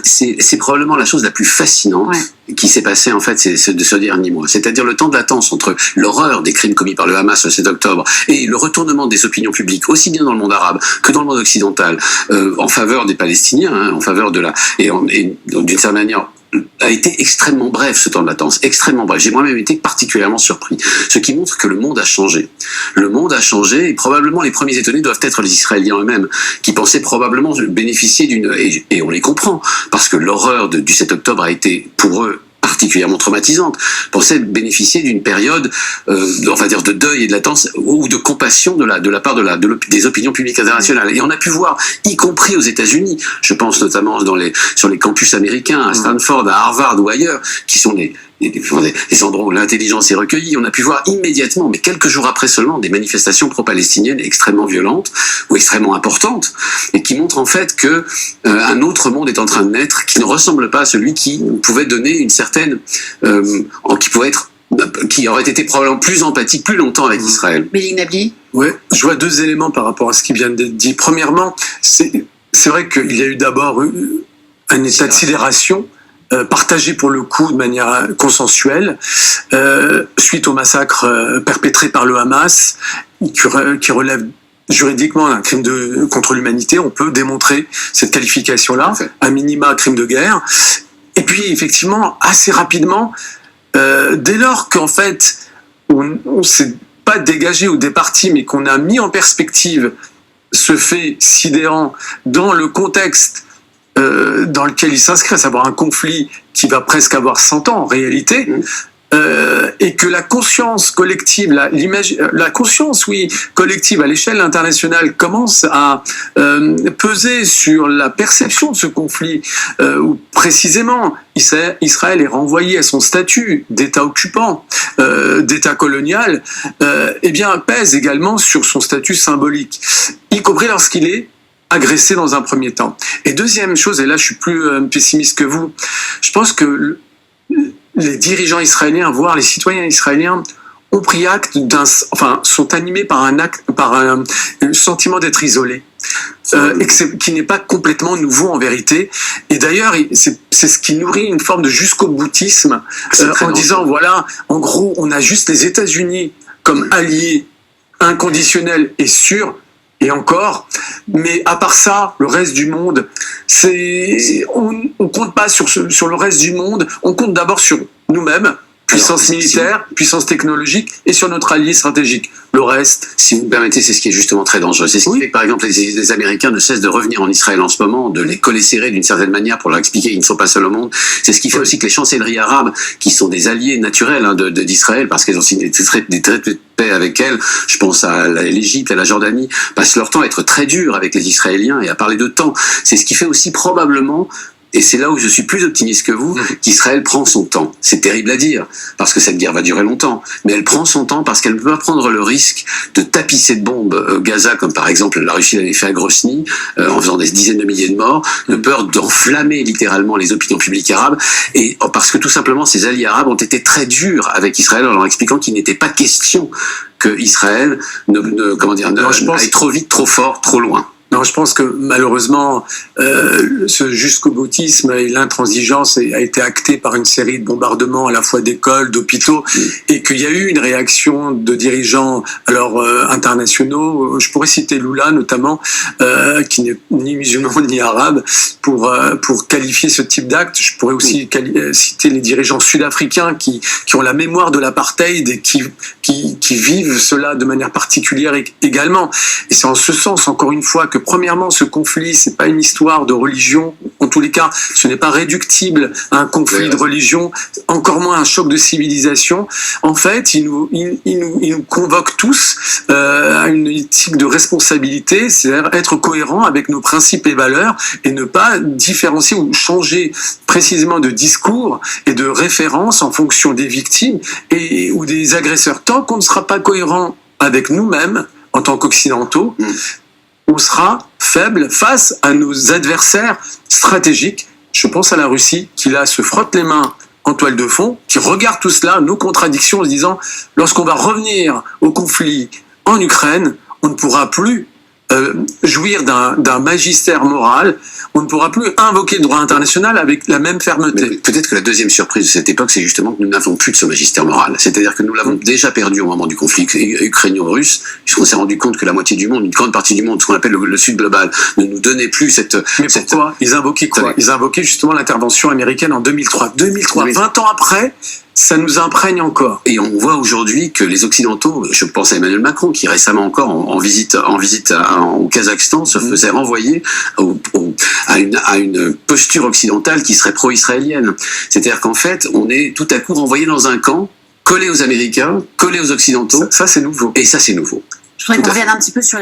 c'est probablement la chose la plus fascinante qui s'est passée en fait de ce dernier mois. C'est-à-dire le temps de latence entre l'horreur des crimes commis par le Hamas le 7 octobre et le retournement des opinions publiques, aussi bien dans le monde arabe que dans le monde occidental, en faveur des Palestiniens, en faveur de et d'une certaine manière, a été extrêmement bref, ce temps de latence, extrêmement bref. J'ai moi-même été particulièrement surpris. Ce qui montre que le monde a changé. Le monde a changé et probablement les premiers étonnés doivent être les Israéliens eux-mêmes, qui pensaient probablement bénéficier et on les comprend, parce que l'horreur du 7 octobre a été pour eux particulièrement traumatisante, pensaient bénéficier d'une période, on va dire, de deuil et de latence ou de compassion de la part des opinions publiques internationales. Et on a pu voir, y compris aux États-Unis, je pense notamment sur les campus américains, à Stanford, à Harvard ou ailleurs, qui sont les endroits où l'intelligence est recueillie, on a pu voir immédiatement, mais quelques jours après seulement, des manifestations pro-palestiniennes extrêmement violentes ou extrêmement importantes, et qui montrent en fait que un autre monde est en train de naître, qui ne ressemble pas à celui qui pouvait donner une certaine, qui aurait été probablement plus empathique plus longtemps avec Israël. Méline Nabli ? Oui, je vois deux éléments par rapport à ce qui vient d'être dit. Premièrement, c'est vrai qu'il y a eu d'abord un état de sidération, partagé pour le coup de manière consensuelle, suite au massacre perpétré par le Hamas, qui relève juridiquement d'un crime contre l'humanité. On peut démontrer cette qualification-là, à minima crime de guerre. Et puis effectivement, assez rapidement, dès lors qu'en fait on s'est pas dégagé ou départi, mais qu'on a mis en perspective ce fait sidérant dans le contexte dans lequel il s'inscrit, à savoir un conflit qui va presque avoir 100 ans en réalité, et que la conscience collective, la conscience, collective à l'échelle internationale commence à peser sur la perception de ce conflit, où précisément Israël est renvoyé à son statut d'État occupant, d'État colonial, et bien pèse également sur son statut symbolique, y compris lorsqu'il est agressé dans un premier temps. Et deuxième chose, et là je suis plus pessimiste que vous, je pense que les dirigeants israéliens, voire les citoyens israéliens, ont pris acte sont animés par un sentiment d'être isolés, qui n'est pas complètement nouveau en vérité. Et d'ailleurs, c'est ce qui nourrit une forme de jusqu'au-boutisme, en disant, voilà, en gros, on a juste les États-Unis comme alliés inconditionnels et sûrs, et encore, mais à part ça, le reste du monde, on compte pas sur le reste du monde, on compte d'abord sur nous-mêmes, puissance militaire, puissance technologique, et sur notre allié stratégique. Le reste... Si vous me permettez, c'est ce qui est justement très dangereux. C'est ce qui fait que, par exemple, les Américains ne cessent de revenir en Israël en ce moment, de les coller serrés d'une certaine manière pour leur expliquer qu'ils ne sont pas seuls au monde. C'est ce qui fait aussi que les chancelleries arabes, qui sont des alliés naturels d'Israël, parce qu'elles ont signé des traités de paix avec elles, je pense à l'Égypte, à la Jordanie, passent leur temps à être très durs avec les Israéliens et à parler de temps. C'est ce qui fait aussi probablement... Et c'est là où je suis plus optimiste que vous, qu'Israël prend son temps. C'est terrible à dire, parce que cette guerre va durer longtemps. Mais elle prend son temps parce qu'elle ne peut pas prendre le risque de tapisser de bombes Gaza, comme par exemple la Russie l'avait fait à Grozny, en faisant des dizaines de milliers de morts, de peur d'enflammer littéralement les opinions publiques arabes, et parce que tout simplement ces alliés arabes ont été très durs avec Israël en leur expliquant qu'il n'était pas question que Israël aille trop vite, trop fort, trop loin. Non, je pense que malheureusement, ce jusqu'au-boutisme et l'intransigeance a été acté par une série de bombardements à la fois d'écoles, d'hôpitaux, et qu'il y a eu une réaction de dirigeants internationaux. Je pourrais citer Lula notamment, qui n'est ni musulman ni arabe, pour qualifier ce type d'acte. Je pourrais aussi citer les dirigeants sud-africains qui ont la mémoire de l'apartheid et qui vivent cela de manière particulière également. Et c'est en ce sens, encore une fois, que premièrement, ce conflit, c'est pas une histoire de religion. En tous les cas, ce n'est pas réductible à un conflit de religion, encore moins un choc de civilisation. En fait, il nous convoque tous à une éthique de responsabilité, c'est-à-dire être cohérent avec nos principes et valeurs et ne pas différencier ou changer précisément de discours et de référence en fonction des victimes ou des agresseurs. Tant qu'on ne sera pas cohérent avec nous-mêmes, en tant qu'occidentaux, on sera faible face à nos adversaires stratégiques. Je pense à la Russie qui là se frotte les mains en toile de fond, qui regarde tout cela, nos contradictions, en se disant lorsqu'on va revenir au conflit en Ukraine, on ne pourra plus jouir d'un magistère moral, on ne pourra plus invoquer le droit international avec la même fermeté. Mais peut-être que la deuxième surprise de cette époque, c'est justement que nous n'avons plus de ce magistère moral. C'est-à-dire que nous l'avons déjà perdu au moment du conflit ukrainien-russe, puisqu'on s'est rendu compte que la moitié du monde, une grande partie du monde, ce qu'on appelle le Sud global, ne nous donnait plus cette... Mais pourquoi ils invoquaient quoi? Ils invoquaient justement l'intervention américaine en 2003. 2020 ans après, ça nous imprègne encore. Et on voit aujourd'hui que les Occidentaux, je pense à Emmanuel Macron, qui récemment encore en visite au Kazakhstan se faisait renvoyer à une posture occidentale qui serait pro-israélienne. C'est-à-dire qu'en fait, on est tout à coup renvoyé dans un camp, collé aux Américains, collé aux Occidentaux. Ça c'est nouveau. Et ça, c'est nouveau. Je voudrais qu'on revienne un petit peu sur